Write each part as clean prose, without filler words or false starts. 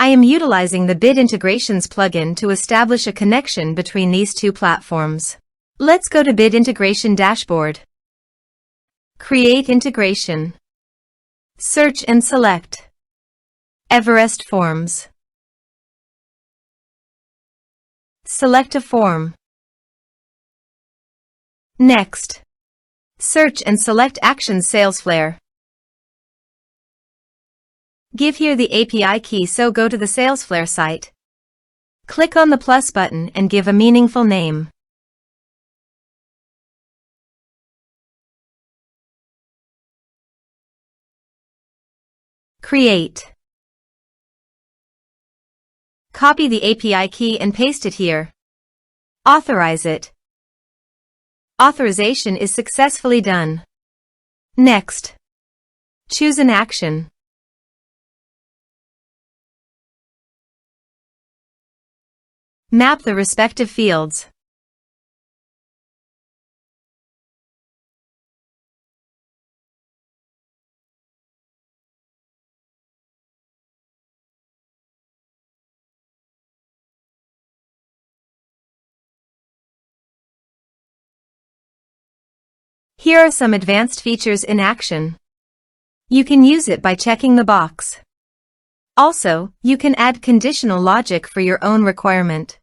I am utilizing the Bit Integrations plugin to establish a connection between these two platforms. Let's go to Bit Integration Dashboard. Create integration. Search and select Everest Forms. Select a form. Next, search and select Actions Salesflare. Give here the API key, so go to the Salesflare site. Click on the plus button and give a meaningful name. Create. Copy the API key and paste it here. Authorize it. Authorization is successfully done. Next, choose an action. Map the respective fields. Here are some advanced features in action. You can use it by checking the box. Also, you can add conditional logic for your own requirement.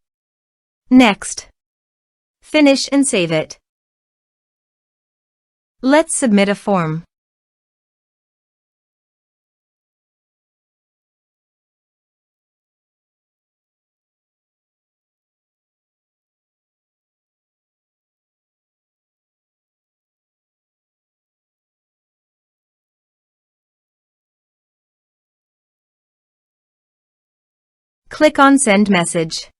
Next, finish and save it. Let's submit a form. Click on Send Message.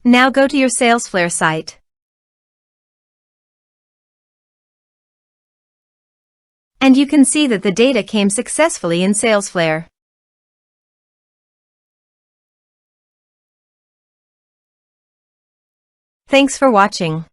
Now go to your Salesflare site. And you can see that the data came successfully in Salesflare. Thanks for watching.